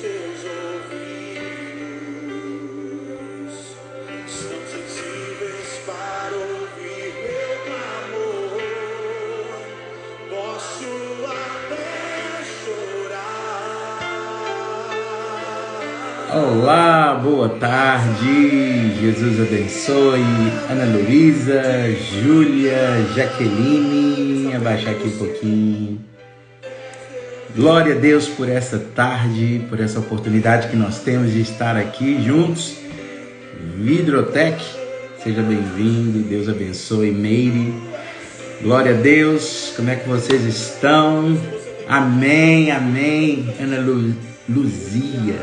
seus ouvidos são sensíveis para ouvir meu clamor. Posso até chorar. Olá, boa tarde, Jesus abençoe. Ana Luísa, Júlia, Jaqueline, abaixar aqui um pouquinho. Glória a Deus por essa tarde, por essa oportunidade que nós temos de estar aqui juntos. Vidrotec, seja bem-vindo, Deus abençoe. Meire, glória a Deus, como é que vocês estão? Amém, amém. Ana Luzia,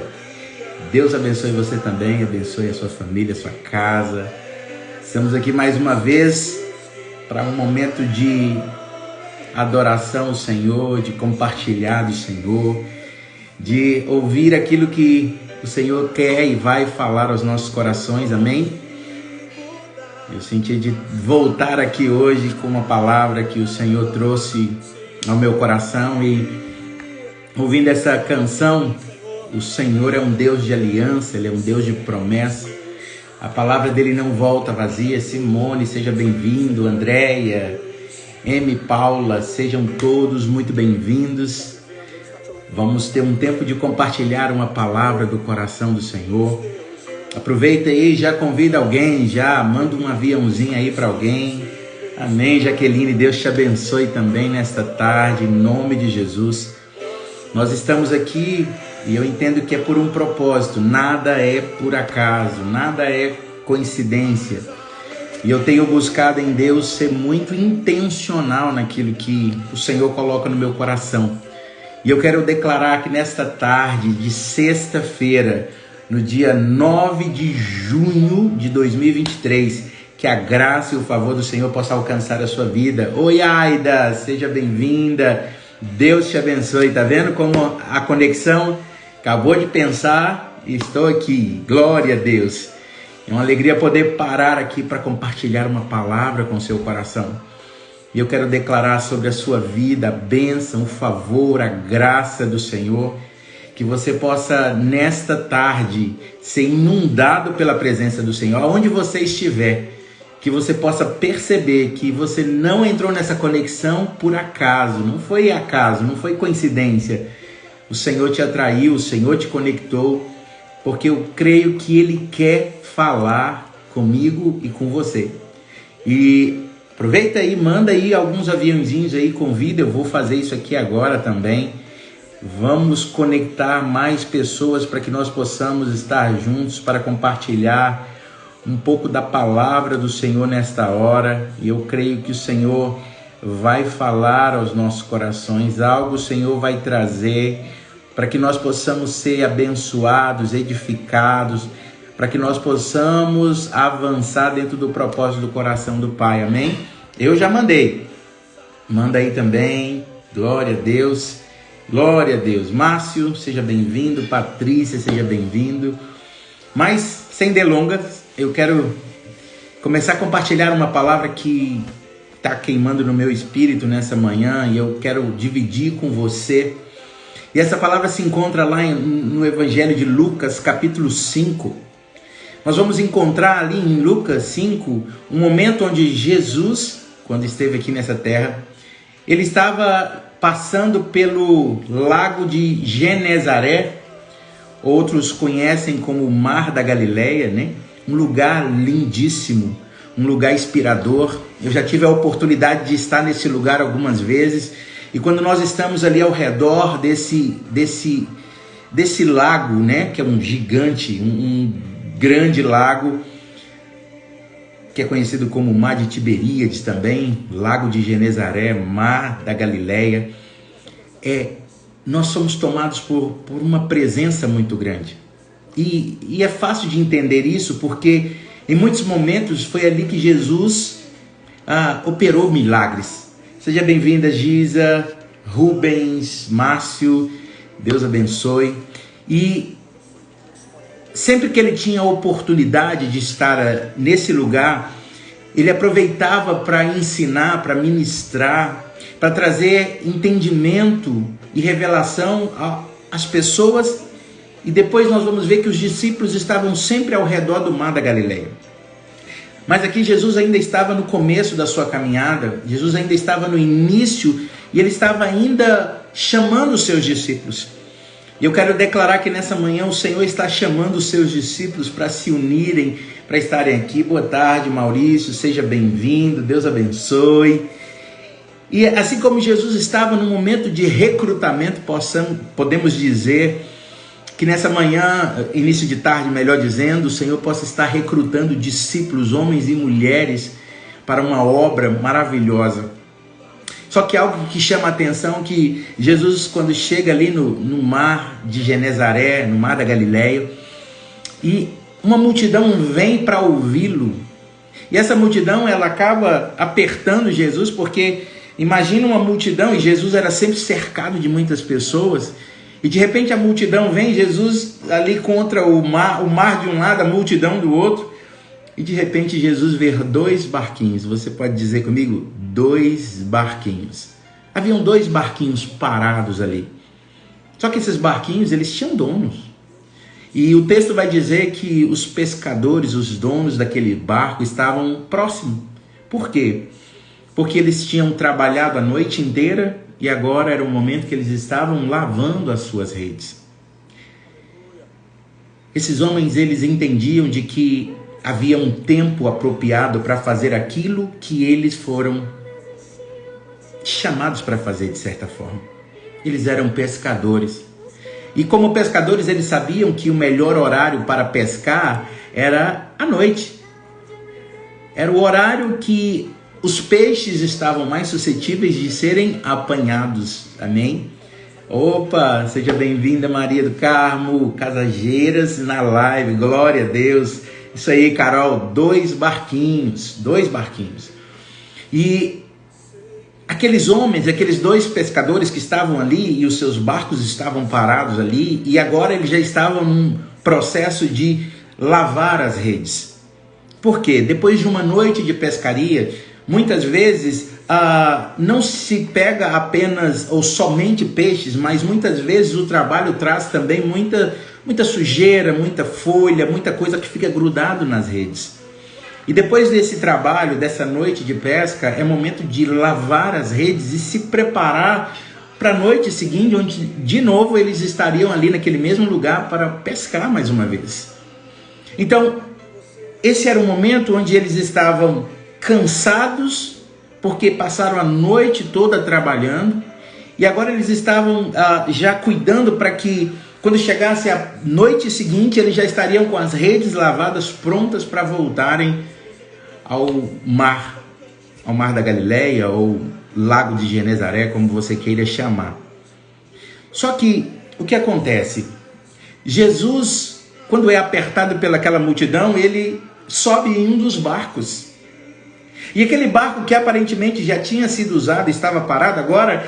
Deus abençoe você também, abençoe a sua família, a sua casa. Estamos aqui mais uma vez para um momento de adoração ao Senhor, de compartilhar do Senhor, de ouvir aquilo que o Senhor quer e vai falar aos nossos corações, amém? Eu senti de voltar aqui hoje com uma palavra que o Senhor trouxe ao meu coração e ouvindo essa canção, o Senhor é um Deus de aliança, Ele é um Deus de promessa, a palavra dele não volta vazia. Simone, seja bem-vindo, Andréia, M. Paula, sejam todos muito bem-vindos. Vamos ter um tempo de compartilhar uma palavra do coração do Senhor. Aproveita aí, já convida alguém, já manda um aviãozinho aí para alguém. Amém, Jaqueline, Deus te abençoe também nesta tarde, em nome de Jesus. Nós estamos aqui e eu entendo que é por um propósito, nada é por acaso, nada é coincidência. E eu tenho buscado em Deus ser muito intencional naquilo que o Senhor coloca no meu coração. E eu quero declarar que nesta tarde de sexta-feira, no dia 9 de junho de 2023, que a graça e o favor do Senhor possa alcançar a sua vida. Oi, Aida, seja bem-vinda. Deus te abençoe. Tá vendo como a conexão acabou de pensar e estou aqui. Glória a Deus. É uma alegria poder parar aqui para compartilhar uma palavra com o seu coração. E eu quero declarar sobre a sua vida a bênção, o favor, a graça do Senhor. Que você possa, nesta tarde, ser inundado pela presença do Senhor. Aonde você estiver, que você possa perceber que você não entrou nessa conexão por acaso. Não foi acaso, não foi coincidência. O Senhor te atraiu, o Senhor te conectou. Porque eu creio que Ele quer falar comigo e com você. E aproveita aí, manda aí alguns aviãozinhos aí, convida, eu vou fazer isso aqui agora também. Vamos conectar mais pessoas para que nós possamos estar juntos para compartilhar um pouco da palavra do Senhor nesta hora. E eu creio que o Senhor vai falar aos nossos corações, algo o Senhor vai trazer para que nós possamos ser abençoados, edificados, para que nós possamos avançar dentro do propósito do coração do Pai, amém? Eu já mandei, manda aí também, glória a Deus, glória a Deus. Márcio, seja bem-vindo, Patrícia, seja bem-vindo. Mas, sem delongas, eu quero começar a compartilhar uma palavra que está queimando no meu espírito nessa manhã e eu quero dividir com você. E essa palavra se encontra lá no Evangelho de Lucas, capítulo 5. Nós vamos encontrar ali em Lucas 5 um momento onde Jesus, quando esteve aqui nessa terra, ele estava passando pelo lago de Genezaré, outros conhecem como o Mar da Galileia, né? Um lugar lindíssimo, um lugar inspirador. Eu já tive a oportunidade de estar nesse lugar algumas vezes. E quando nós estamos ali ao redor desse lago, né, que é um gigante, um grande lago, que é conhecido como Mar de Tiberíades também, Lago de Genezaré, Mar da Galileia, nós somos tomados por uma presença muito grande. E é fácil de entender isso porque em muitos momentos foi ali que Jesus operou milagres. Seja bem-vinda, Giza, Rubens, Márcio, Deus abençoe. E sempre que ele tinha a oportunidade de estar nesse lugar, ele aproveitava para ensinar, para ministrar, para trazer entendimento e revelação às pessoas E depois nós vamos ver que os discípulos estavam sempre ao redor do mar da Galileia. Mas aqui Jesus ainda estava no começo da sua caminhada, Jesus ainda estava no início e ele estava ainda chamando os seus discípulos. E eu quero declarar que nessa manhã o Senhor está chamando os seus discípulos para se unirem, para estarem aqui. Boa tarde, Maurício, seja bem-vindo, Deus abençoe. E assim como Jesus estava no momento de recrutamento, podemos dizer que nessa manhã, início de tarde, melhor dizendo, o Senhor possa estar recrutando discípulos, homens e mulheres, para uma obra maravilhosa. Só que algo que chama a atenção, que Jesus, quando chega ali no mar de Genezaré, no mar da Galileia, e uma multidão vem para ouvi-lo, e essa multidão ela acaba apertando Jesus, porque imagina uma multidão, e Jesus era sempre cercado de muitas pessoas, e de repente a multidão vem, Jesus ali contra o mar de um lado, a multidão do outro, e de repente Jesus vê 2 barquinhos. Você pode dizer comigo? 2 barquinhos. Haviam 2 barquinhos parados ali. Só que esses barquinhos, eles tinham donos. E o texto vai dizer que os pescadores, os donos daquele barco, estavam próximos. Por quê? Porque eles tinham trabalhado a noite inteira e agora era o momento que eles estavam lavando as suas redes. Esses homens, eles entendiam de que havia um tempo apropriado para fazer aquilo que eles foram chamados para fazer, de certa forma. Eles eram pescadores. E como pescadores, eles sabiam que o melhor horário para pescar era à noite. Era o horário que os peixes estavam mais suscetíveis de serem apanhados. Amém? Opa, seja bem-vinda, Maria do Carmo, Casageiras na live, glória a Deus. Isso aí, Carol, 2 barquinhos. E aqueles homens, aqueles 2 pescadores que estavam ali e os seus barcos estavam parados ali, e agora eles já estavam num processo de lavar as redes. Por quê? Depois de uma noite de pescaria, muitas vezes não se pega apenas ou somente peixes, mas muitas vezes o trabalho traz também muita sujeira, muita folha, muita coisa que fica grudado nas redes. E depois desse trabalho, dessa noite de pesca, é momento de lavar as redes e se preparar para a noite seguinte, onde de novo eles estariam ali naquele mesmo lugar para pescar mais uma vez. Então, esse era o momento onde eles estavam cansados, porque passaram a noite toda trabalhando, e agora eles estavam já cuidando para que quando chegasse a noite seguinte, eles já estariam com as redes lavadas, prontas para voltarem ao mar da Galileia, ou Lago de Genezaré, como você queira chamar. Só que, o que acontece? Jesus, quando é apertado pelaquela multidão, ele sobe em um dos barcos. E aquele barco que aparentemente já tinha sido usado, estava parado, agora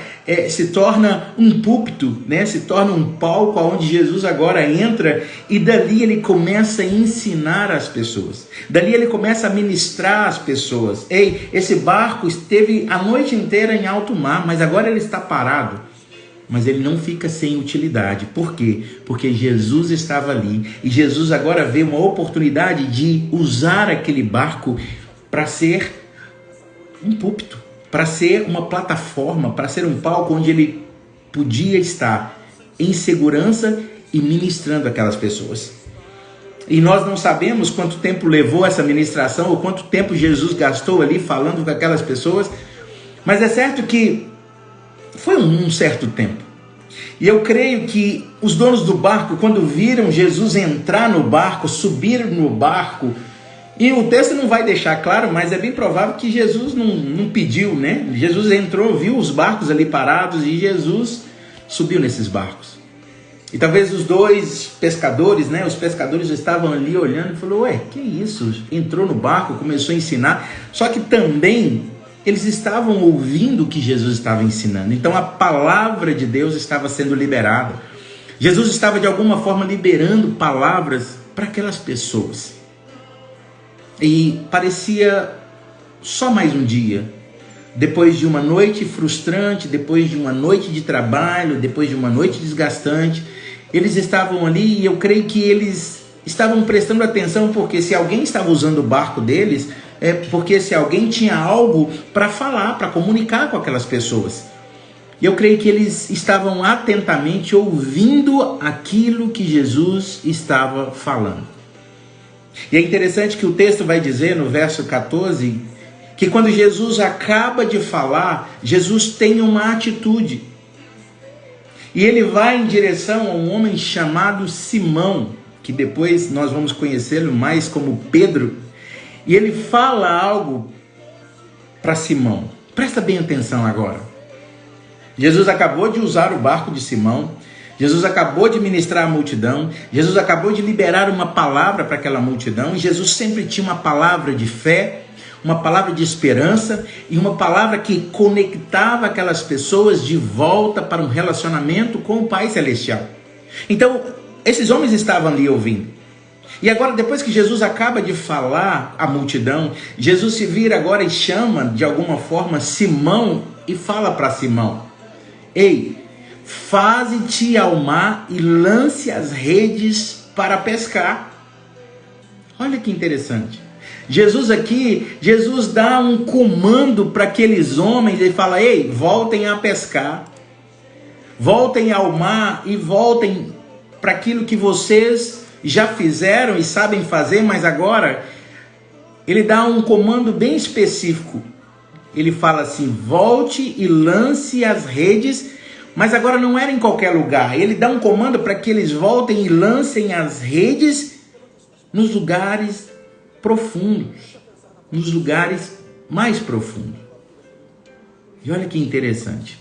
se torna um púlpito, né? Se torna um palco onde Jesus agora entra, e dali ele começa a ensinar as pessoas. Dali ele começa a ministrar as pessoas. Ei, esse barco esteve a noite inteira em alto mar, mas agora ele está parado. Mas ele não fica sem utilidade. Por quê? Porque Jesus estava ali, e Jesus agora vê uma oportunidade de usar aquele barco para ser um púlpito, para ser uma plataforma, para ser um palco onde ele podia estar em segurança e ministrando aquelas pessoas. E nós não sabemos quanto tempo levou essa ministração, ou quanto tempo Jesus gastou ali falando com aquelas pessoas, mas é certo que foi um certo tempo. E eu creio que os donos do barco, quando viram Jesus entrar no barco, subir no barco, e o texto não vai deixar claro, mas é bem provável que Jesus não pediu, né? Jesus entrou, viu os barcos ali parados, e Jesus subiu nesses barcos. E talvez os 2 pescadores, né? Os pescadores estavam ali olhando e falaram: ué, que isso? Entrou no barco, começou a ensinar. Só que também eles estavam ouvindo o que Jesus estava ensinando. Então a palavra de Deus estava sendo liberada. Jesus estava de alguma forma liberando palavras para aquelas pessoas. E parecia só mais um dia. Depois de uma noite frustrante, depois de uma noite de trabalho, depois de uma noite desgastante, eles estavam ali e eu creio que eles estavam prestando atenção, porque se alguém estava usando o barco deles, é porque se alguém tinha algo para falar, para comunicar com aquelas pessoas. E eu creio que eles estavam atentamente ouvindo aquilo que Jesus estava falando. E é interessante que o texto vai dizer no verso 14, que quando Jesus acaba de falar, Jesus tem uma atitude. E ele vai em direção a um homem chamado Simão, que depois nós vamos conhecê-lo mais como Pedro. E ele fala algo para Simão. Presta bem atenção agora. Jesus acabou de usar o barco de Simão. Jesus acabou de ministrar a multidão. Jesus acabou de liberar uma palavra para aquela multidão. E Jesus sempre tinha uma palavra de fé, uma palavra de esperança e uma palavra que conectava aquelas pessoas de volta para um relacionamento com o Pai Celestial. Então, esses homens estavam ali ouvindo. E agora, depois que Jesus acaba de falar à multidão, Jesus se vira agora e chama, de alguma forma, Simão e fala para Simão: ei, faze-te ao mar e lance as redes para pescar. Olha que interessante. Jesus dá um comando para aqueles homens, ele fala: ei, voltem a pescar, voltem ao mar e voltem para aquilo que vocês já fizeram e sabem fazer, mas agora ele dá um comando bem específico. Ele fala assim: volte e lance as redes, mas agora não era em qualquer lugar. Ele dá um comando para que eles voltem e lancem as redes nos lugares profundos, nos lugares mais profundos. E olha que interessante.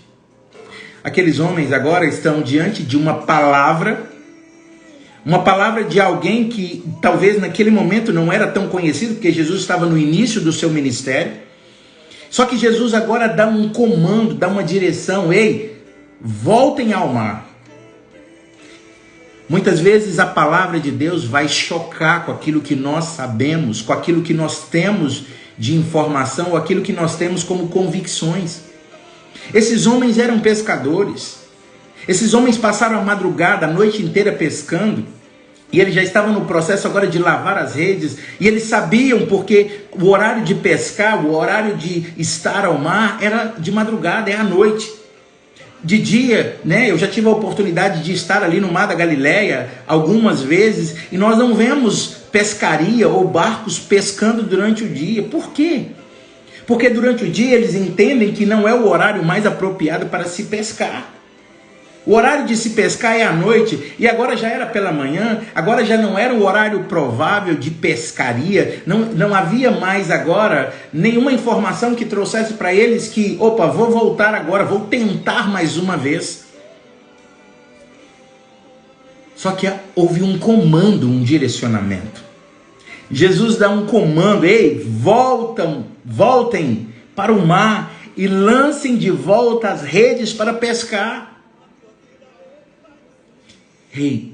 Aqueles homens agora estão diante de uma palavra de alguém que talvez naquele momento não era tão conhecido, porque Jesus estava no início do seu ministério. Só que Jesus agora dá um comando, dá uma direção: ei, voltem ao mar. Muitas vezes a palavra de Deus vai chocar com aquilo que nós sabemos, com aquilo que nós temos de informação, ou aquilo que nós temos como convicções. Esses homens eram pescadores. Esses homens passaram a madrugada, a noite inteira pescando. E eles já estavam no processo agora de lavar as redes. E eles sabiam, porque o horário de pescar, o horário de estar ao mar era de madrugada, é à noite. De dia, né? Eu já tive a oportunidade de estar ali no Mar da Galileia algumas vezes. E nós não vemos pescaria ou barcos pescando durante o dia. Por quê? Porque durante o dia eles entendem que não é o horário mais apropriado para se pescar. O horário de se pescar é à noite, e agora já era pela manhã, agora já não era o horário provável de pescaria, não havia mais agora nenhuma informação que trouxesse para eles que, opa, vou voltar agora, vou tentar mais uma vez. Só que houve um comando, um direcionamento. Jesus dá um comando: ei, voltem para o mar e lancem de volta as redes para pescar. Ei,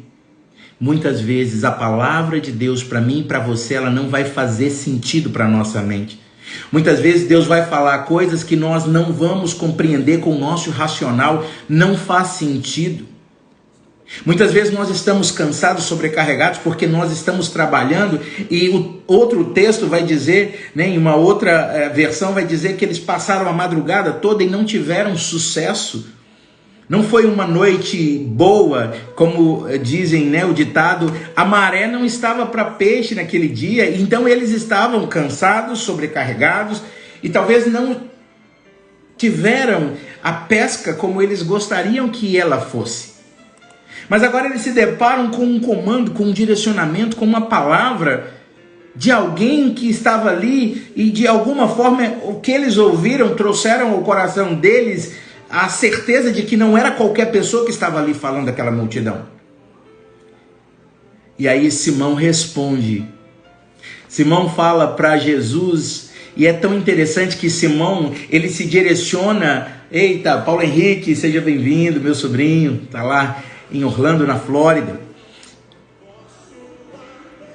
muitas vezes a palavra de Deus para mim e para você, ela não vai fazer sentido para a nossa mente. Muitas vezes Deus vai falar coisas que nós não vamos compreender com o nosso racional, não faz sentido. Muitas vezes nós estamos cansados, sobrecarregados, porque nós estamos trabalhando, e o outro texto vai dizer, né, em uma outra versão vai dizer que eles passaram a madrugada toda e não tiveram sucesso. Não foi uma noite boa, como dizem, né, o ditado, a maré não estava para peixe naquele dia, então eles estavam cansados, sobrecarregados, e talvez não tiveram a pesca como eles gostariam que ela fosse. Mas agora eles se deparam com um comando, com um direcionamento, com uma palavra de alguém que estava ali, e de alguma forma o que eles ouviram trouxeram ao coração deles a certeza de que não era qualquer pessoa que estava ali falando daquela multidão. E aí Simão responde. Simão fala para Jesus, e é tão interessante que Simão, ele se direciona. Eita, Paulo Henrique, seja bem-vindo, meu sobrinho, está lá em Orlando, na Flórida.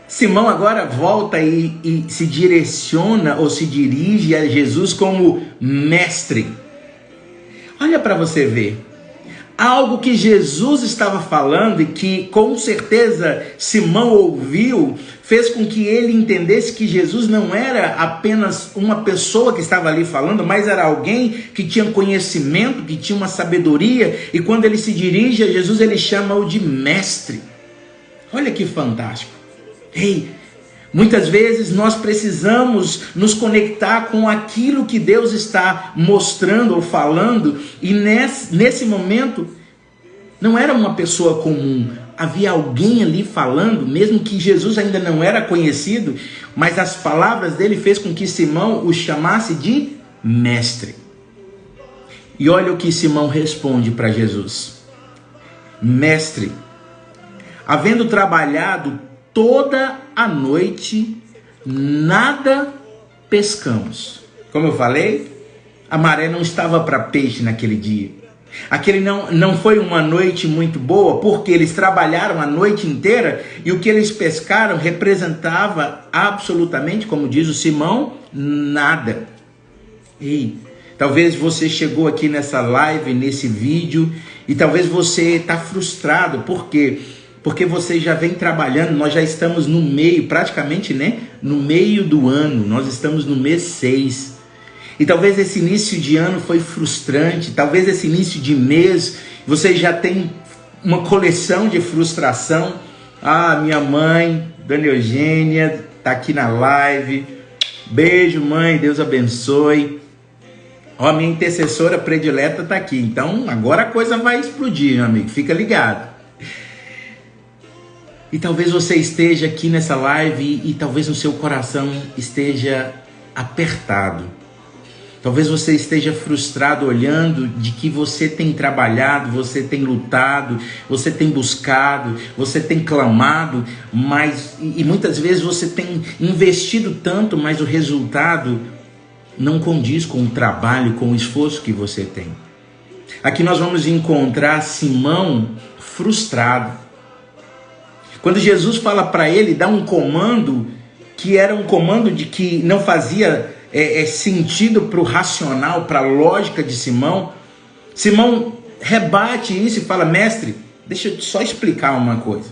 Simão agora volta e se direciona ou se dirige a Jesus como mestre. Olha para você ver, algo que Jesus estava falando e que com certeza Simão ouviu, fez com que ele entendesse que Jesus não era apenas uma pessoa que estava ali falando, mas era alguém que tinha conhecimento, que tinha uma sabedoria, e quando ele se dirige a Jesus, ele chama-o de mestre. Olha que fantástico. Ei, muitas vezes nós precisamos nos conectar com aquilo que Deus está mostrando ou falando, e nesse momento não era uma pessoa comum, havia alguém ali falando, mesmo que Jesus ainda não era conhecido, mas as palavras dele fez com que Simão o chamasse de mestre. E olha o que Simão responde para Jesus: mestre, havendo trabalhado toda a noite, nada pescamos. Como eu falei, a maré não estava para peixe naquele dia. Aquele não foi uma noite muito boa, porque eles trabalharam a noite inteira e o que eles pescaram representava absolutamente, como diz o Simão, nada. Ei, talvez você chegou aqui nessa live, nesse vídeo, e talvez você está frustrado. Por quê? Porque você já vem trabalhando, nós já estamos no meio, praticamente, né? No meio do ano, nós estamos no mês 6. E talvez esse início de ano foi frustrante, talvez esse início de mês você já tem uma coleção de frustração. Ah, minha mãe, Dona Eugênia, está aqui na live. Beijo, mãe, Deus abençoe. Ó, minha intercessora predileta está aqui, então agora a coisa vai explodir, meu amigo, fica ligado. E talvez você esteja aqui nessa live e talvez no seu coração esteja apertado. Talvez você esteja frustrado olhando de que você tem trabalhado, você tem lutado, você tem buscado, você tem clamado, mas e muitas vezes você tem investido tanto, mas o resultado não condiz com o trabalho, com o esforço que você tem. Aqui nós vamos encontrar Simão frustrado. Quando Jesus fala para ele, dá um comando que era um comando de que não fazia sentido para o racional, para a lógica de Simão. Simão rebate isso e fala: mestre, deixa eu só explicar uma coisa.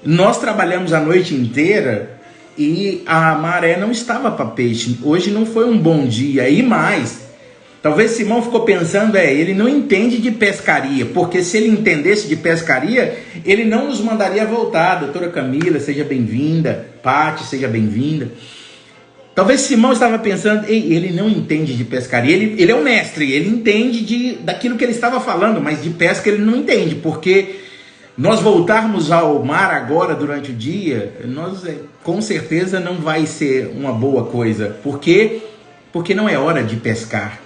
Nós trabalhamos a noite inteira e a maré não estava para peixe. Hoje não foi um bom dia. E mais, talvez Simão ficou pensando, ele não entende de pescaria, porque se ele entendesse de pescaria, ele não nos mandaria voltar. Doutora Camila, seja bem-vinda. Pati, seja bem-vinda. Talvez Simão estava pensando, ele não entende de pescaria, ele é um mestre, ele entende daquilo que ele estava falando, mas de pesca ele não entende, porque nós voltarmos ao mar agora durante o dia, com certeza não vai ser uma boa coisa. Por quê? Porque não é hora de pescar.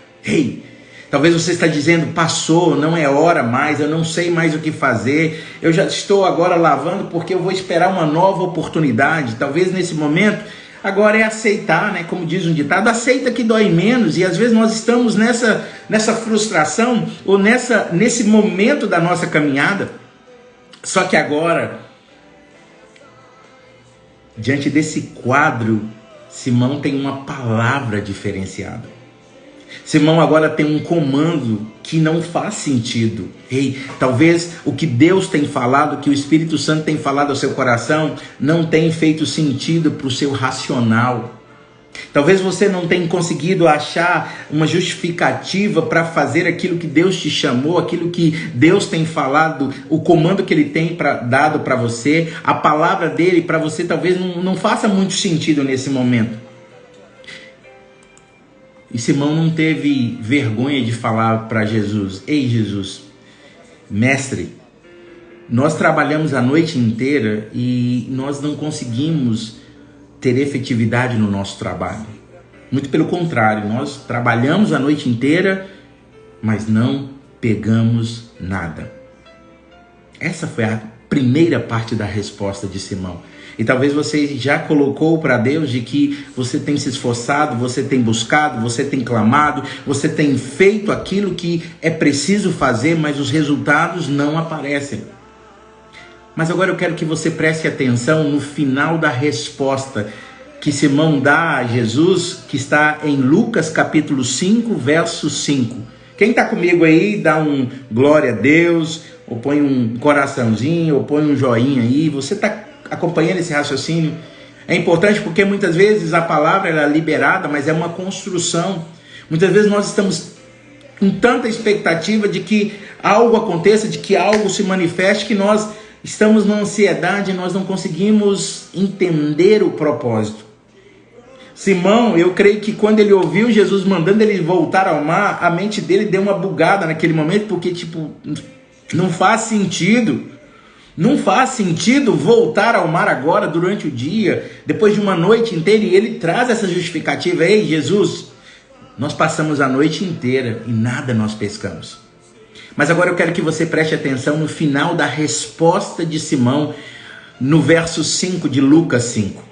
Talvez você está dizendo, passou, não é hora mais, eu não sei mais o que fazer, eu já estou agora lavando porque eu vou esperar uma nova oportunidade. Talvez nesse momento, agora é aceitar, né? Como diz um ditado, aceita que dói menos. E às vezes nós estamos nessa frustração ou nesse momento da nossa caminhada. Só que agora, diante desse quadro, Simão tem uma palavra diferenciada. Simão agora tem um comando que não faz sentido. Talvez o que Deus tem falado, o que o Espírito Santo tem falado ao seu coração, não tem feito sentido para o seu racional. Talvez você não tenha conseguido achar uma justificativa para fazer aquilo que Deus te chamou, aquilo que Deus tem falado, o comando que Ele tem dado para você, a palavra dele para você talvez não faça muito sentido nesse momento. E Simão não teve vergonha de falar para Jesus: ei Jesus, mestre, nós trabalhamos a noite inteira e nós não conseguimos ter efetividade no nosso trabalho. Muito pelo contrário, nós trabalhamos a noite inteira, mas não pegamos nada. Essa foi a primeira parte da resposta de Simão. E talvez você já colocou para Deus de que você tem se esforçado, você tem buscado, você tem clamado, você tem feito aquilo que é preciso fazer, mas os resultados não aparecem. Mas agora eu quero que você preste atenção no final da resposta que Simão dá a Jesus, que está em Lucas capítulo 5, verso 5. Quem está comigo aí, dá um glória a Deus, ou põe um coraçãozinho, ou põe um joinha aí. Você está acompanhando esse raciocínio? É importante porque muitas vezes a palavra ela é liberada, mas é uma construção. Muitas vezes nós estamos com tanta expectativa de que algo aconteça, de que algo se manifeste, que nós estamos na ansiedade, nós não conseguimos entender o propósito. Simão, eu creio que quando ele ouviu Jesus mandando ele voltar ao mar, a mente dele deu uma bugada naquele momento, porque não faz sentido. Não faz sentido voltar ao mar agora durante o dia, depois de uma noite inteira, e ele traz essa justificativa. Ei, Jesus, nós passamos a noite inteira e nada nós pescamos. Mas agora eu quero que você preste atenção no final da resposta de Simão, no verso 5 de Lucas 5.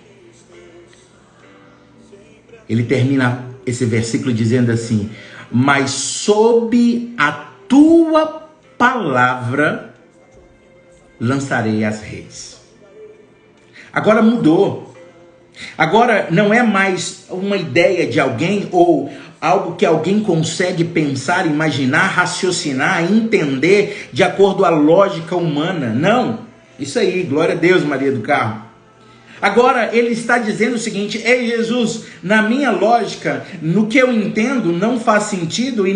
Ele termina esse versículo dizendo assim: mas sob a tua palavra lançarei as redes. Agora mudou. Agora não é mais uma ideia de alguém ou algo que alguém consegue pensar, imaginar, raciocinar, entender de acordo à lógica humana. Não. Isso aí, glória a Deus, Maria do Carmo. Agora ele está dizendo o seguinte: ei Jesus, na minha lógica, no que eu entendo, não faz sentido e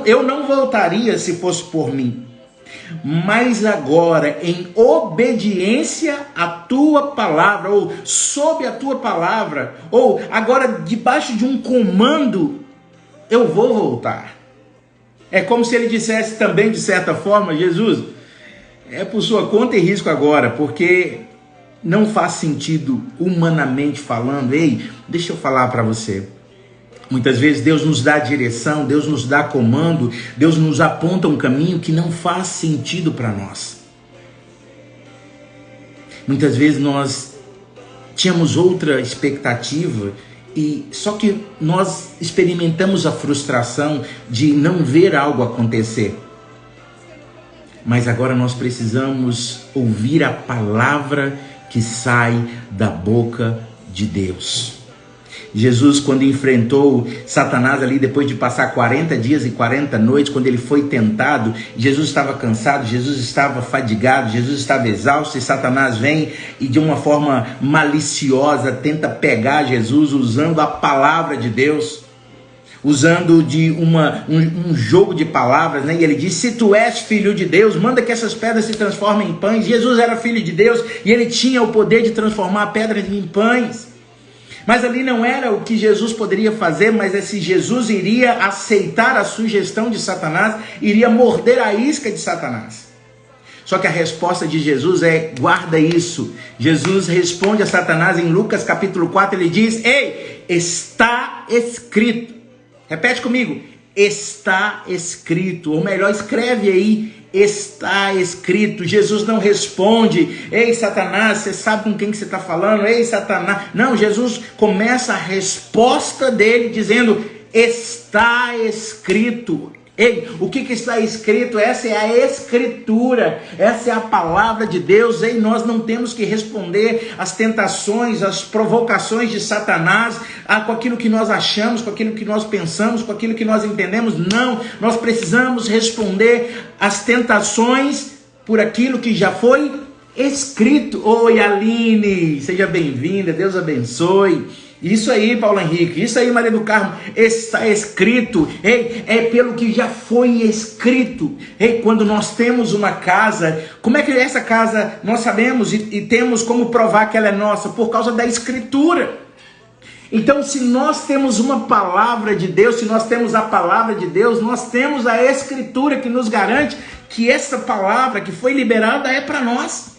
eu não voltaria se fosse por mim. Mas agora, em obediência à tua palavra, ou sob a tua palavra, ou agora debaixo de um comando, eu vou voltar. É como se ele dissesse também, de certa forma: Jesus, é por sua conta e risco agora, porque não faz sentido humanamente falando. Ei, deixa eu falar para você. Muitas vezes Deus nos dá direção, Deus nos dá comando, Deus nos aponta um caminho que não faz sentido para nós. Muitas vezes nós tínhamos outra expectativa e só que nós experimentamos a frustração de não ver algo acontecer. Mas agora nós precisamos ouvir a palavra que sai da boca de Deus. Jesus, quando enfrentou Satanás ali, depois de passar 40 dias e 40 noites, quando ele foi tentado, Jesus estava cansado, Jesus estava fadigado, Jesus estava exausto, e Satanás vem e de uma forma maliciosa tenta pegar Jesus usando a palavra de Deus, usando de um jogo de palavras, né? E ele diz: se tu és filho de Deus, manda que essas pedras se transformem em pães. Jesus era filho de Deus e ele tinha o poder de transformar pedras em pães. Mas ali não era o que Jesus poderia fazer, mas é se Jesus iria aceitar a sugestão de Satanás, iria morder a isca de Satanás. Só que a resposta de Jesus é: guarda isso. Jesus responde a Satanás em Lucas capítulo 4, ele diz: ei, está escrito. Repete comigo: está escrito. Ou melhor, escreve aí: está escrito. Jesus não responde: ei Satanás, você sabe com quem que você está falando? Ei Satanás. Não, Jesus começa a resposta dele dizendo: está escrito. Ei, o que está escrito? Essa é a escritura, essa é a palavra de Deus. Ei, nós não temos que responder às tentações, às provocações de Satanás, com aquilo que nós achamos, com aquilo que nós pensamos, com aquilo que nós entendemos. Não, nós precisamos responder às tentações por aquilo que já foi escrito. Oi Aline, seja bem-vinda, Deus abençoe. Isso aí, Paulo Henrique, isso aí, Maria do Carmo, está escrito. Ei, é pelo que já foi escrito. Ei, quando nós temos uma casa, como é que essa casa nós sabemos e temos como provar que ela é nossa? Por causa da escritura. Então, se nós temos uma palavra de Deus, se nós temos a palavra de Deus, nós temos a escritura que nos garante que essa palavra que foi liberada é para nós.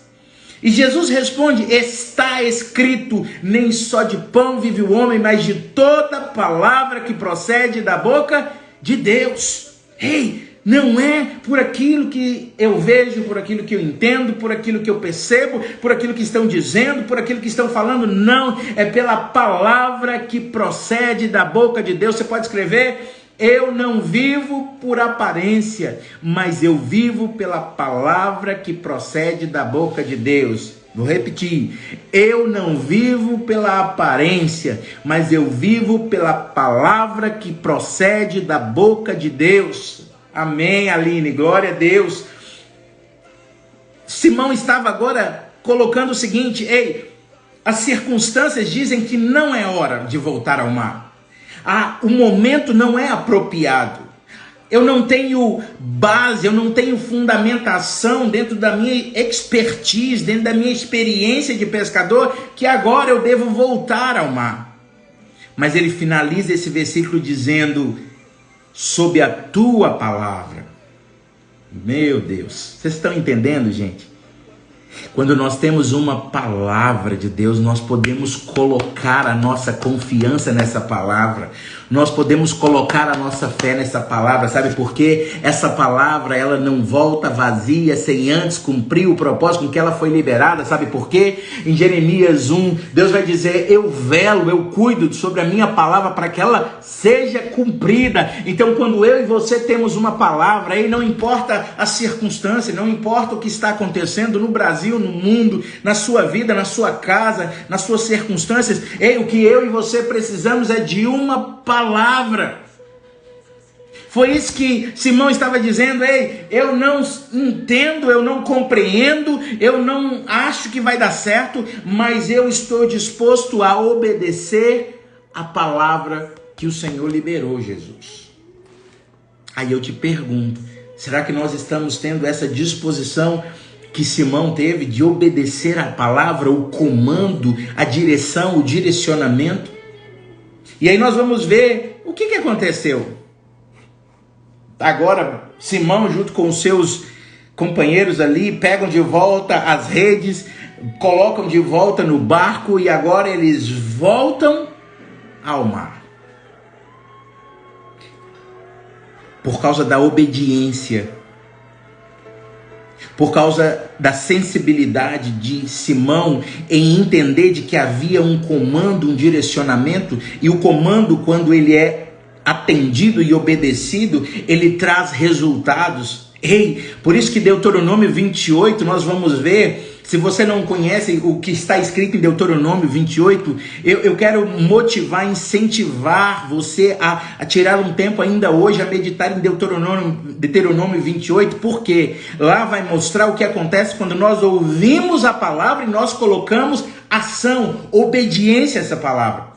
E Jesus responde: está escrito, nem só de pão vive o homem, mas de toda palavra que procede da boca de Deus. Ei, não é por aquilo que eu vejo, por aquilo que eu entendo, por aquilo que eu percebo, por aquilo que estão dizendo, por aquilo que estão falando. Não, é pela palavra que procede da boca de Deus. Você pode escrever: eu não vivo por aparência, mas eu vivo pela palavra que procede da boca de Deus. Vou repetir. Eu não vivo pela aparência, mas eu vivo pela palavra que procede da boca de Deus. Amém, Aline. Glória a Deus. Simão estava agora colocando o seguinte: ei, as circunstâncias dizem que não é hora de voltar ao mar. O momento não é apropriado. Eu não tenho base, eu não tenho fundamentação dentro da minha expertise, dentro da minha experiência de pescador, que agora eu devo voltar ao mar. Mas ele finaliza esse versículo dizendo: sob a tua palavra. Meu Deus, vocês estão entendendo, gente? Quando nós temos uma palavra de Deus, nós podemos colocar a nossa confiança nessa palavra. Nós podemos colocar a nossa fé nessa palavra, sabe por quê? Essa palavra, ela não volta vazia sem antes cumprir o propósito com que ela foi liberada, sabe por quê? Em Jeremias 1, Deus vai dizer: eu velo, eu cuido sobre a minha palavra para que ela seja cumprida. Então, quando eu e você temos uma palavra, aí não importa a circunstância, não importa o que está acontecendo no Brasil, no mundo, na sua vida, na sua casa, nas suas circunstâncias, o que eu e você precisamos é de uma palavra. Foi isso que Simão estava dizendo: ei, eu não entendo, eu não compreendo, eu não acho que vai dar certo, mas eu estou disposto a obedecer a palavra que o Senhor liberou, Jesus. Aí eu te pergunto, será que nós estamos tendo essa disposição que Simão teve de obedecer a palavra, o comando, a direção, o direcionamento? E aí nós vamos ver o que aconteceu. Agora, Simão, junto com os seus companheiros ali, pegam de volta as redes, colocam de volta no barco e agora eles voltam ao mar. Por causa da obediência, por causa da sensibilidade de Simão em entender de que havia um comando, um direcionamento, e o comando, quando ele é atendido e obedecido, ele traz resultados. Por isso que Deuteronômio 28, nós vamos ver. Se você não conhece o que está escrito em Deuteronômio 28, eu quero motivar, incentivar você a tirar um tempo ainda hoje a meditar em Deuteronômio 28, porque lá vai mostrar o que acontece quando nós ouvimos a palavra e nós colocamos ação, obediência a essa palavra.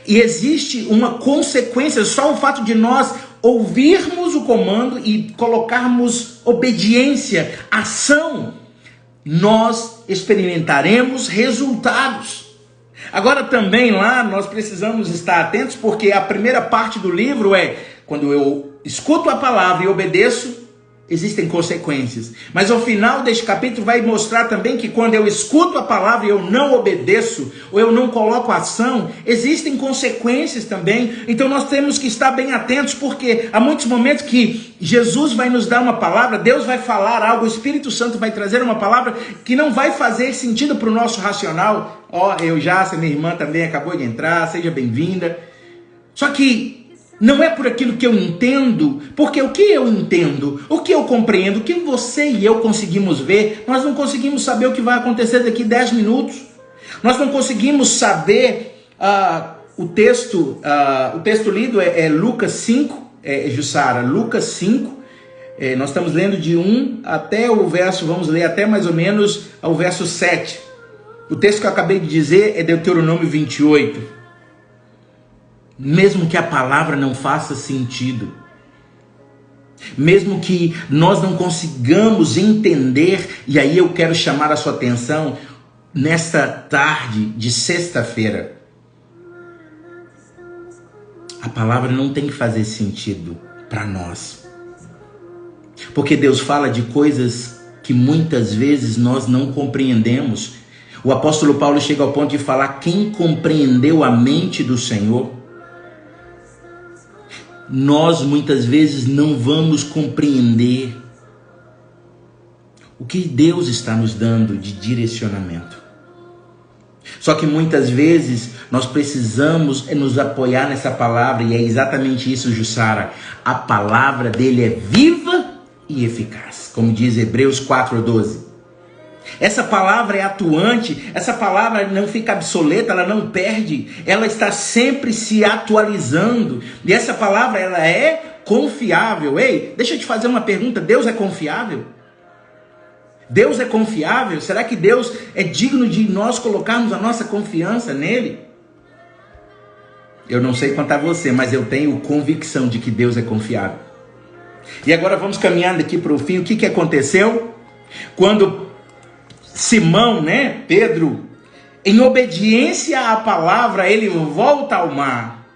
E existe uma consequência, só o fato de nós ouvirmos o comando e colocarmos obediência, ação, nós experimentaremos resultados. Agora também lá nós precisamos estar atentos, porque a primeira parte do livro é: quando eu escuto a palavra e obedeço, existem consequências. Mas ao final deste capítulo vai mostrar também que quando eu escuto a palavra e eu não obedeço, ou eu não coloco ação, existem consequências também. Então nós temos que estar bem atentos, porque há muitos momentos que Jesus vai nos dar uma palavra, Deus vai falar algo, o Espírito Santo vai trazer uma palavra que não vai fazer sentido para o nosso racional. Essa minha irmã também acabou de entrar, seja bem-vinda. Só que não é por aquilo que eu entendo, porque o que eu entendo, o que eu compreendo, o que você e eu conseguimos ver, nós não conseguimos saber o que vai acontecer daqui 10 minutos. Nós não conseguimos saber o texto lido é Lucas 5, Jussara, Lucas 5. Nós estamos lendo de 1 até o verso, vamos ler até mais ou menos ao verso 7. O texto que eu acabei de dizer é Deuteronômio 28. Mesmo que a palavra não faça sentido, mesmo que nós não consigamos entender, e aí eu quero chamar a sua atenção nesta tarde de sexta-feira, a palavra não tem que fazer sentido para nós, porque Deus fala de coisas que muitas vezes nós não compreendemos. O apóstolo Paulo chega ao ponto de falar: quem compreendeu a mente do Senhor? Nós muitas vezes não vamos compreender o que Deus está nos dando de direcionamento. Só que muitas vezes nós precisamos nos apoiar nessa palavra, e é exatamente isso, Jussara. A palavra dele é viva e eficaz, como diz Hebreus 4:12. Essa palavra é atuante, essa palavra não fica obsoleta, ela não perde, ela está sempre se atualizando. E essa palavra, ela é confiável. Ei, deixa eu te fazer uma pergunta, Deus é confiável? Deus é confiável? Será que Deus é digno de nós colocarmos a nossa confiança nele? Eu não sei quanto a você, mas eu tenho convicção de que Deus é confiável. E agora vamos caminhando aqui para o fim. O que aconteceu? Quando Simão, Pedro, em obediência à palavra, ele volta ao mar.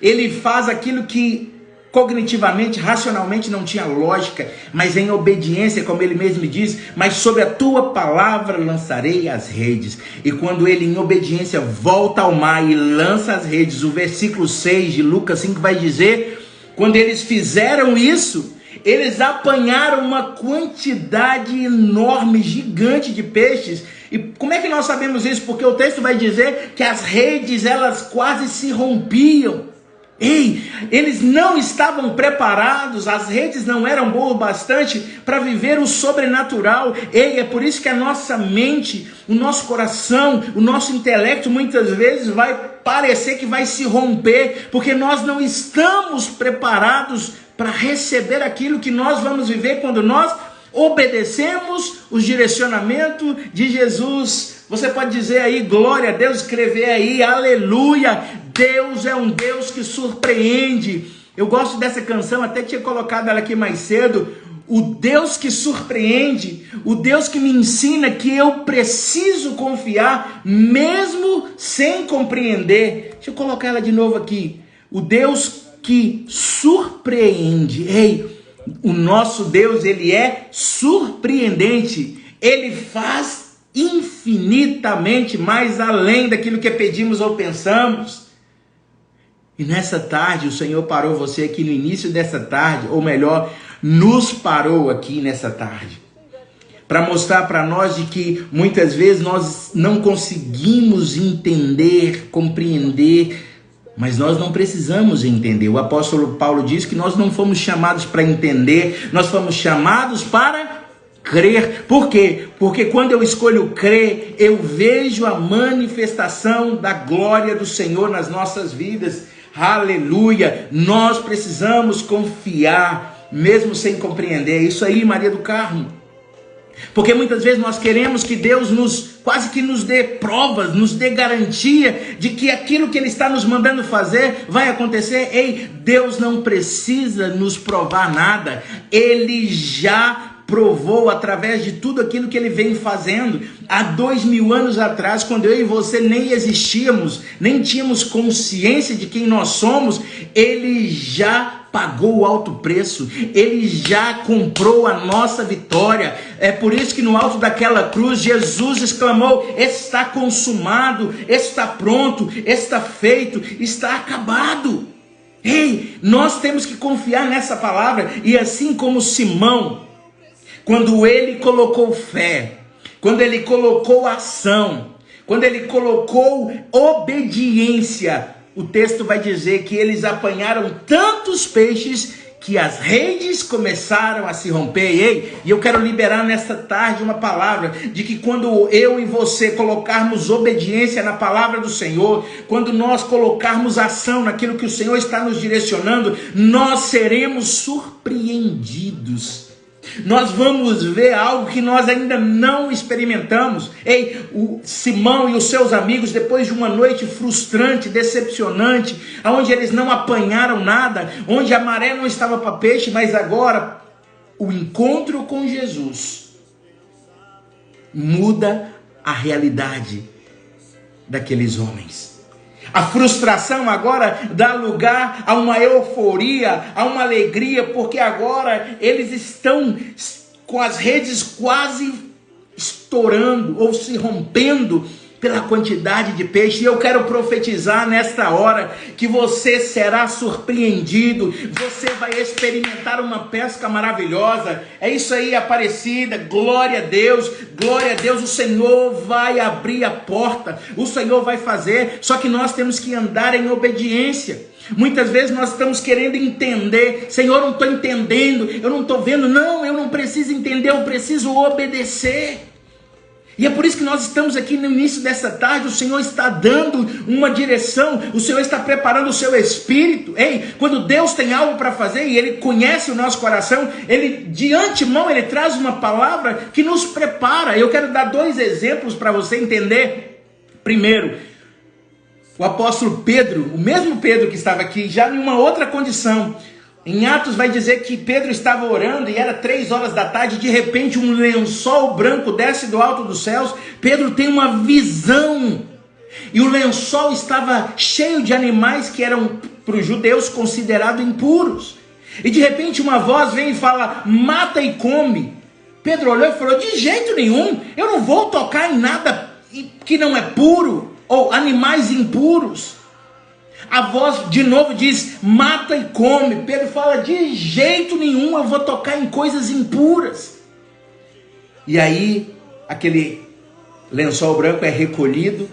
Ele faz aquilo que cognitivamente, racionalmente não tinha lógica, mas em obediência, como ele mesmo diz, mas sobre a tua palavra lançarei as redes. E quando ele em obediência volta ao mar e lança as redes, o versículo 6 de Lucas 5 vai dizer, quando eles fizeram isso, eles apanharam uma quantidade enorme, gigante de peixes. E como é que nós sabemos isso? Porque o texto vai dizer que as redes, elas quase se rompiam. Ei, eles não estavam preparados, as redes não eram boas o bastante para viver o sobrenatural. Ei, é por isso que a nossa mente, o nosso coração, o nosso intelecto muitas vezes vai parecer que vai se romper, porque nós não estamos preparados para receber aquilo que nós vamos viver quando nós obedecemos o direcionamento de Jesus. Você pode dizer aí, glória a Deus, escrever aí, aleluia. Deus é um Deus que surpreende. Eu gosto dessa canção, até tinha colocado ela aqui mais cedo. O Deus que surpreende, o Deus que me ensina que eu preciso confiar, mesmo sem compreender. Deixa eu colocar ela de novo aqui. O Deus que surpreende. Ei, o nosso Deus, ele é surpreendente. Ele faz infinitamente mais além daquilo que pedimos ou pensamos. E nessa tarde o Senhor parou você aqui no início dessa tarde, ou melhor, nos parou aqui nessa tarde, para mostrar para nós de que muitas vezes nós não conseguimos entender, compreender, mas nós não precisamos entender. O apóstolo Paulo diz que nós não fomos chamados para entender, nós fomos chamados para crer. Por quê? Porque quando eu escolho crer, eu vejo a manifestação da glória do Senhor nas nossas vidas. Aleluia! Nós precisamos confiar, mesmo sem compreender. É isso aí, Maria do Carmo. Porque muitas vezes nós queremos que Deus quase que nos dê provas, nos dê garantia de que aquilo que Ele está nos mandando fazer vai acontecer. Ei, Deus não precisa nos provar nada. Ele já provou através de tudo aquilo que Ele vem fazendo. Há 2000 anos atrás, quando eu e você nem existíamos, nem tínhamos consciência de quem nós somos, Ele já pagou o alto preço, Ele já comprou a nossa vitória. É por isso que no alto daquela cruz, Jesus exclamou, está consumado, está pronto, está feito, está acabado. Ei, nós temos que confiar nessa palavra. E assim como Simão, quando ele colocou fé, quando ele colocou ação, quando ele colocou obediência, o texto vai dizer que eles apanharam tantos peixes que as redes começaram a se romper. E eu quero liberar nesta tarde uma palavra de que quando eu e você colocarmos obediência na palavra do Senhor, quando nós colocarmos ação naquilo que o Senhor está nos direcionando, nós seremos surpreendidos. Nós vamos ver algo que nós ainda não experimentamos. Ei, o Simão e os seus amigos, depois de uma noite frustrante, decepcionante, onde eles não apanharam nada, onde a maré não estava para peixe, mas agora o encontro com Jesus muda a realidade daqueles homens. A frustração agora dá lugar a uma euforia, a uma alegria, porque agora eles estão com as redes quase estourando ou se rompendo pela quantidade de peixe. E eu quero profetizar nesta hora que você será surpreendido, você vai experimentar uma pesca maravilhosa. É isso aí, Aparecida, glória a Deus, o Senhor vai abrir a porta, o Senhor vai fazer, só que nós temos que andar em obediência. Muitas vezes nós estamos querendo entender, Senhor, não estou entendendo, eu não estou vendo. Não, eu não preciso entender, eu preciso obedecer. E é por isso que nós estamos aqui no início dessa tarde. O Senhor está dando uma direção, o Senhor está preparando o seu espírito. Ei, quando Deus tem algo para fazer e Ele conhece o nosso coração, Ele de antemão, Ele traz uma palavra que nos prepara. Eu quero dar 2 exemplos para você entender. Primeiro, o apóstolo Pedro, o mesmo Pedro que estava aqui, já em uma outra condição. Em Atos vai dizer que Pedro estava orando e era 3 horas da tarde, de repente um lençol branco desce do alto dos céus. Pedro tem uma visão e o lençol estava cheio de animais que eram para os judeus considerados impuros. E de repente uma voz vem e fala: mata e come. Pedro olhou e falou: de jeito nenhum, eu não vou tocar em nada que não é puro, ou animais impuros. A voz de novo diz: mata e come. Pedro fala: de jeito nenhum eu vou tocar em coisas impuras. E aí aquele lençol branco é recolhido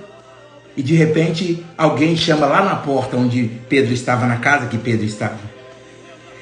e de repente alguém chama lá na porta onde Pedro estava, na casa que Pedro estava.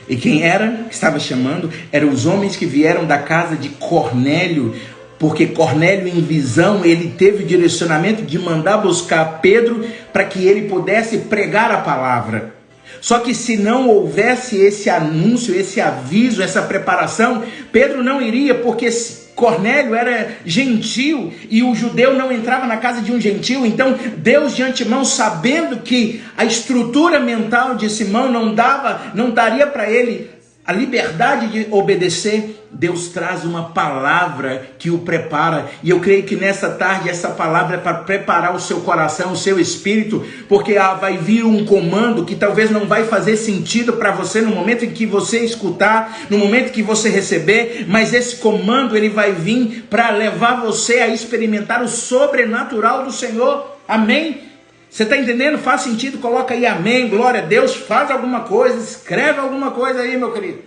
E quem era que estava chamando? Eram os homens que vieram da casa de Cornélio, porque Cornélio, em visão, ele teve o direcionamento de mandar buscar Pedro para que ele pudesse pregar a palavra. Só que se não houvesse esse anúncio, esse aviso, essa preparação, Pedro não iria, porque Cornélio era gentil e o judeu não entrava na casa de um gentil. Então Deus de antemão, sabendo que a estrutura mental de Simão não daria para ele a liberdade de obedecer, Deus traz uma palavra que o prepara. E eu creio que nessa tarde essa palavra é para preparar o seu coração, o seu espírito, porque vai vir um comando que talvez não vai fazer sentido para você no momento em que você escutar, no momento que você receber, mas esse comando ele vai vir para levar você a experimentar o sobrenatural do Senhor. Amém? Você está entendendo? Faz sentido? Coloca aí amém, glória a Deus, faz alguma coisa, escreve alguma coisa aí, meu querido.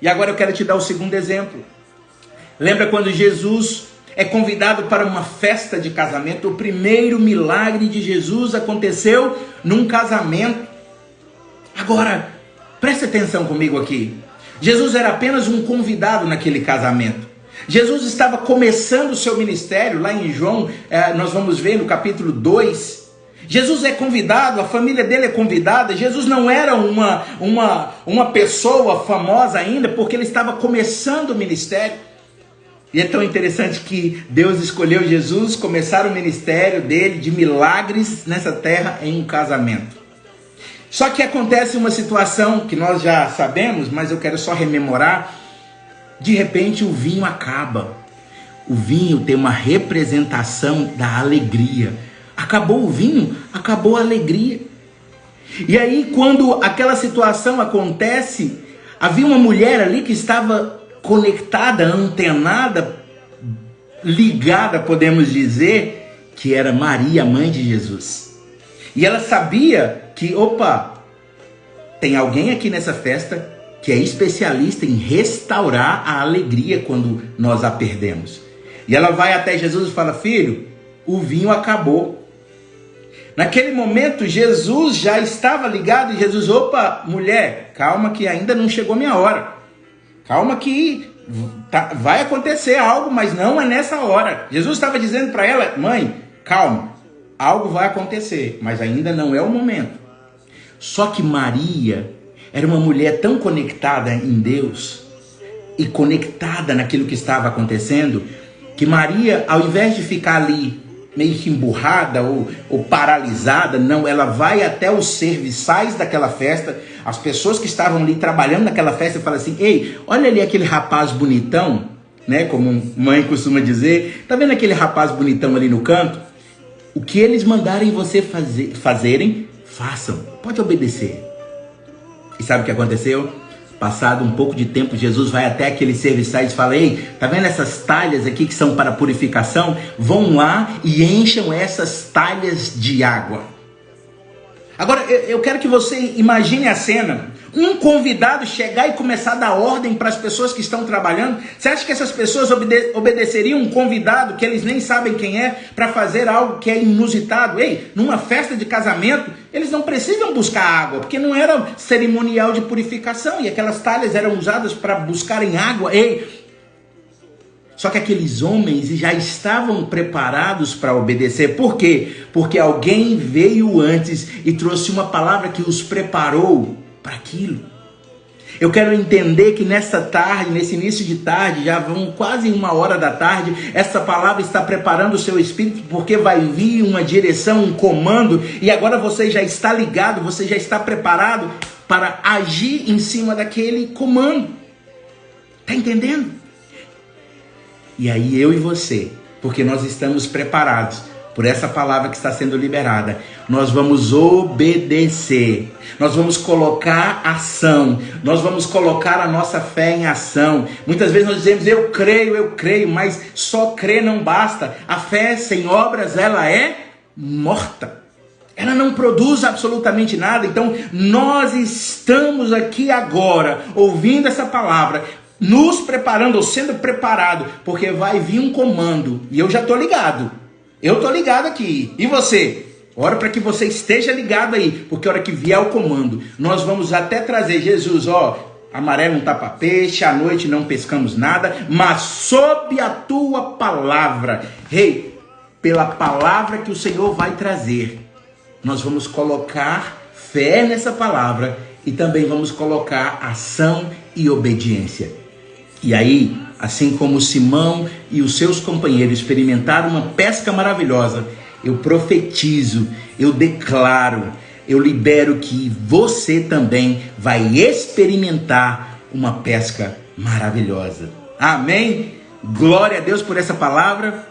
E agora eu quero te dar o segundo exemplo. Lembra quando Jesus é convidado para uma festa de casamento? O primeiro milagre de Jesus aconteceu num casamento. Agora, preste atenção comigo aqui. Jesus era apenas um convidado naquele casamento. Jesus estava começando o seu ministério, lá em João, nós vamos ver no capítulo 2, Jesus é convidado, a família dele é convidada. Jesus não era uma pessoa famosa ainda, porque ele estava começando o ministério. E é tão interessante que Deus escolheu Jesus começar o ministério dele de milagres nessa terra em um casamento. Só que acontece uma situação que nós já sabemos, mas eu quero só rememorar. De repente o vinho acaba. O vinho tem uma representação da alegria. Acabou o vinho, acabou a alegria. E aí quando aquela situação acontece, havia uma mulher ali que estava conectada, antenada, ligada, podemos dizer, que era Maria, mãe de Jesus. E ela sabia que, tem alguém aqui nessa festa que é especialista em restaurar a alegria quando nós a perdemos. E ela vai até Jesus e fala: filho, o vinho acabou. Naquele momento Jesus já estava ligado e Jesus: mulher, calma que ainda não chegou minha hora. Calma que vai acontecer algo, mas não é nessa hora. Jesus estava dizendo para ela: mãe, calma, algo vai acontecer, mas ainda não é o momento. Só que Maria era uma mulher tão conectada em Deus e conectada naquilo que estava acontecendo, que Maria, ao invés de ficar ali meio que emburrada ou paralisada, não, ela vai até os serviçais daquela festa, as pessoas que estavam ali trabalhando naquela festa, e fala assim: ei, olha ali aquele rapaz bonitão, né, como mãe costuma dizer, tá vendo aquele rapaz bonitão ali no canto? O que eles mandarem você fazerem, façam, pode obedecer. E sabe o que aconteceu? Passado um pouco de tempo, Jesus vai até aqueles serviçais e fala: ei, tá vendo essas talhas aqui que são para purificação? Vão lá e encham essas talhas de água. Agora, eu quero que você imagine a cena. Um convidado chegar e começar a dar ordem para as pessoas que estão trabalhando. Você acha que essas pessoas obedeceriam um convidado que eles nem sabem quem é para fazer algo que é inusitado? Ei, numa festa de casamento, eles não precisam buscar água, porque não era cerimonial de purificação e aquelas talhas eram usadas para buscarem água. Ei, Só que aqueles homens já estavam preparados para obedecer. Por quê? Porque alguém veio antes e trouxe uma palavra que os preparou para aquilo. Eu quero entender que nessa tarde, nesse início de tarde, já vão quase 1h da tarde, essa palavra está preparando o seu espírito, porque vai vir uma direção, um comando, e agora você já está ligado, você já está preparado para agir em cima daquele comando. Está entendendo? E aí eu e você, porque nós estamos preparados por essa palavra que está sendo liberada, nós vamos obedecer, nós vamos colocar ação, nós vamos colocar a nossa fé em ação. Muitas vezes nós dizemos, eu creio, mas só crer não basta. A fé sem obras, ela é morta. Ela não produz absolutamente nada. Então nós estamos aqui agora, ouvindo essa palavra, nos preparando, ou sendo preparado, porque vai vir um comando, e eu já estou ligado. Eu estou ligado aqui. E você? Ora para que você esteja ligado aí, porque a hora que vier o comando, nós vamos até trazer Jesus, amarelo não tapa peixe, à noite não pescamos nada, mas sob a tua palavra, pela palavra que o Senhor vai trazer, nós vamos colocar fé nessa palavra e também vamos colocar ação e obediência. E aí, assim como Simão e os seus companheiros experimentaram uma pesca maravilhosa, eu profetizo, eu declaro, eu libero que você também vai experimentar uma pesca maravilhosa. Amém? Glória a Deus por essa palavra.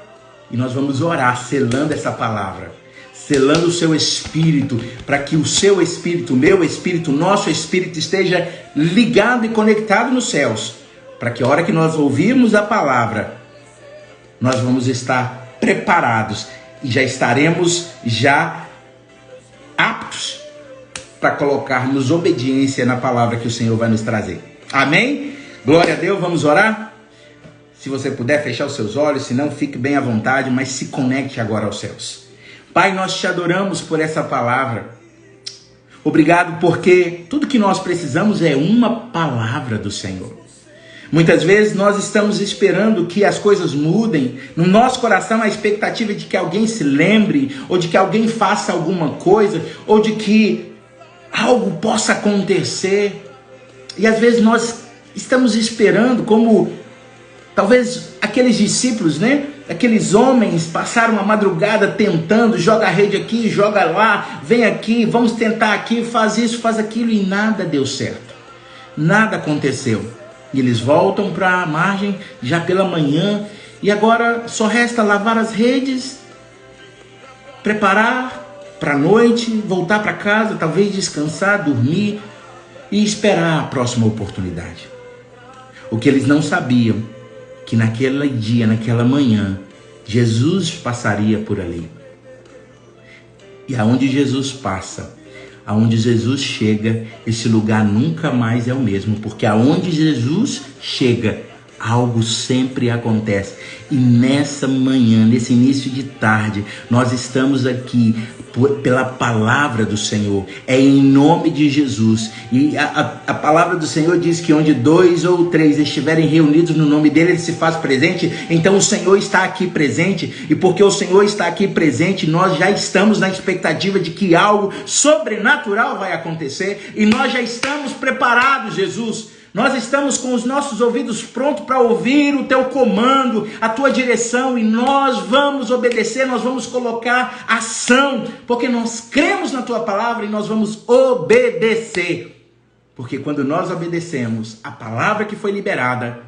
E nós vamos orar selando essa palavra, selando o seu espírito, para que o seu espírito, o meu espírito, o nosso espírito esteja ligado e conectado nos céus. Para que a hora que nós ouvirmos a palavra, nós vamos estar preparados e já estaremos aptos para colocarmos obediência na palavra que o Senhor vai nos trazer. Amém? Glória a Deus, vamos orar? Se você puder fechar os seus olhos, se não, fique bem à vontade, mas se conecte agora aos céus. Pai, nós te adoramos por essa palavra. Obrigado porque tudo que nós precisamos é uma palavra do Senhor. Muitas vezes nós estamos esperando que as coisas mudem. No nosso coração a expectativa é de que alguém se lembre, ou de que alguém faça alguma coisa, ou de que algo possa acontecer. E às vezes nós estamos esperando, como talvez aqueles discípulos, aqueles homens passaram a madrugada tentando, joga a rede aqui, joga lá, vem aqui, vamos tentar aqui, faz isso, faz aquilo, e nada deu certo. Nada aconteceu. E eles voltam para a margem já pela manhã, e agora só resta lavar as redes, preparar para a noite, voltar para casa, talvez descansar, dormir e esperar a próxima oportunidade. O que eles não sabiam, que naquele dia, naquela manhã, Jesus passaria por ali. E aonde Jesus passa, aonde Jesus chega, esse lugar nunca mais é o mesmo, porque aonde Jesus chega, algo sempre acontece. E nessa manhã, nesse início de tarde, nós estamos aqui pela palavra do Senhor, é em nome de Jesus. E a palavra do Senhor diz que onde 2 ou 3 estiverem reunidos no nome dele, ele se faz presente. Então o Senhor está aqui presente, e porque o Senhor está aqui presente, nós já estamos na expectativa de que algo sobrenatural vai acontecer, e nós já estamos preparados, Jesus. Nós estamos com os nossos ouvidos prontos para ouvir o teu comando, a tua direção, e nós vamos obedecer, nós vamos colocar ação, porque nós cremos na tua palavra e nós vamos obedecer. Porque quando nós obedecemos a palavra que foi liberada,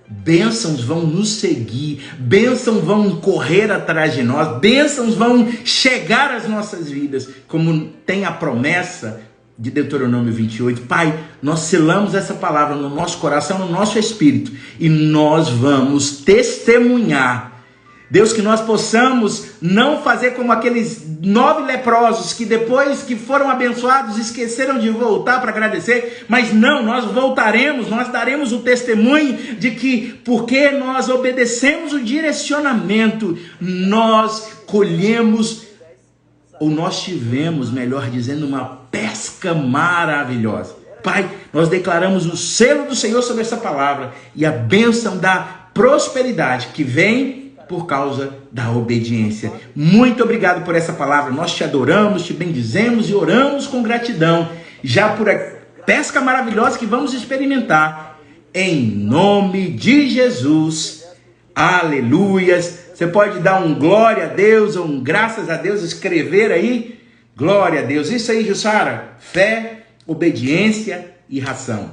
bênçãos vão nos seguir, bênçãos vão correr atrás de nós, bênçãos vão chegar às nossas vidas, como tem a promessa de Deuteronômio 28. Pai, nós selamos essa palavra no nosso coração, no nosso espírito, e nós vamos testemunhar. Deus, que nós possamos não fazer como aqueles 9 leprosos que depois que foram abençoados esqueceram de voltar para agradecer, mas não, nós voltaremos, nós daremos o testemunho de que porque nós obedecemos o direcionamento, nós colhemos, ou nós tivemos, melhor dizendo, uma pesca maravilhosa. Pai, nós declaramos o selo do Senhor sobre essa palavra, e a bênção da prosperidade que vem por causa da obediência. Muito obrigado por essa palavra. Nós te adoramos, te bendizemos e oramos com gratidão já por a pesca maravilhosa que vamos experimentar. Em nome de Jesus. Aleluias. Você pode dar um glória a Deus ou um graças a Deus, escrever aí. Glória a Deus. Isso aí, Jussara. Fé, obediência e ração.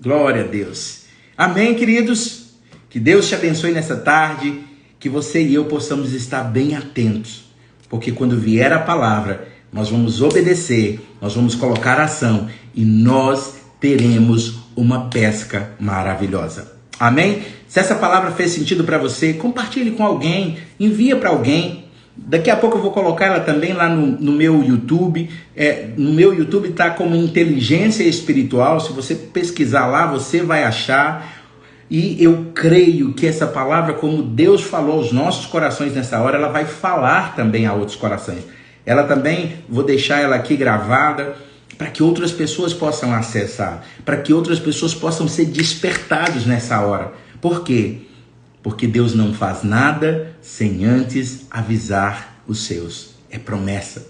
Glória a Deus. Amém, queridos? Que Deus te abençoe nessa tarde, que você e eu possamos estar bem atentos, porque quando vier a palavra, nós vamos obedecer, nós vamos colocar ação e nós teremos uma pesca maravilhosa. Amém? Se essa palavra fez sentido para você, compartilhe com alguém, envia para alguém. Daqui a pouco eu vou colocar ela também lá no meu YouTube. No meu YouTube está como Inteligência Espiritual. Se você pesquisar lá, você vai achar. E eu creio que essa palavra, como Deus falou aos nossos corações nessa hora, ela vai falar também a outros corações. Ela também, vou deixar ela aqui gravada, para que outras pessoas possam acessar, para que outras pessoas possam ser despertados nessa hora. Por quê? Porque Deus não faz nada sem antes avisar os seus. É promessa.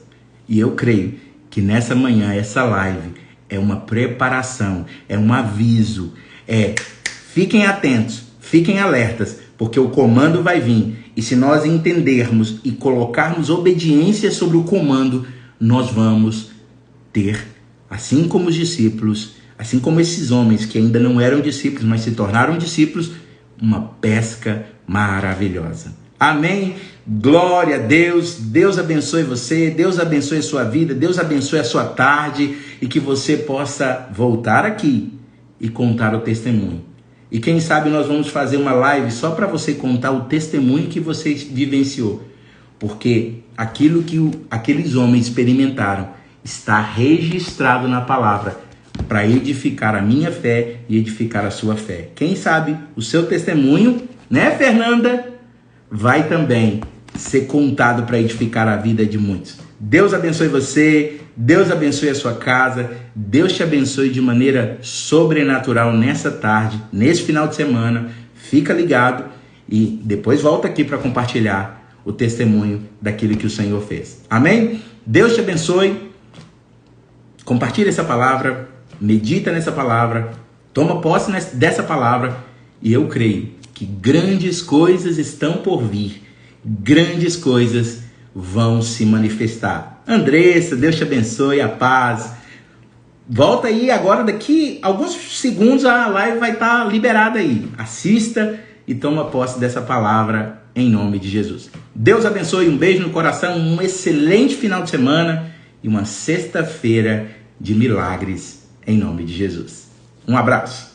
E eu creio que nessa manhã, essa live é uma preparação, é um aviso, fiquem atentos, fiquem alertas, porque o comando vai vir. E se nós entendermos e colocarmos obediência sobre o comando, nós vamos ter, assim como os discípulos, assim como esses homens que ainda não eram discípulos, mas se tornaram discípulos, uma pesca maravilhosa. Amém? Glória a Deus. Deus abençoe você, Deus abençoe a sua vida, Deus abençoe a sua tarde e que você possa voltar aqui e contar o testemunho. E quem sabe nós vamos fazer uma live só para você contar o testemunho que você vivenciou. Porque aquilo que aqueles homens experimentaram está registrado na palavra para edificar a minha fé e edificar a sua fé. Quem sabe o seu testemunho, né, Fernanda, vai também ser contado para edificar a vida de muitos. Deus abençoe você, Deus abençoe a sua casa, Deus te abençoe de maneira sobrenatural nessa tarde, nesse final de semana. Fica ligado e depois volta aqui para compartilhar o testemunho daquilo que o Senhor fez. Amém? Deus te abençoe. Compartilha essa palavra, medita nessa palavra, toma posse dessa palavra e eu creio que grandes coisas estão por vir, grandes coisas vão se manifestar. Andressa, Deus te abençoe, a paz. Volta aí agora, daqui alguns segundos a live vai estar liberada aí. Assista e toma posse dessa palavra em nome de Jesus. Deus abençoe, um beijo no coração, um excelente final de semana e uma sexta-feira de milagres em nome de Jesus. Um abraço.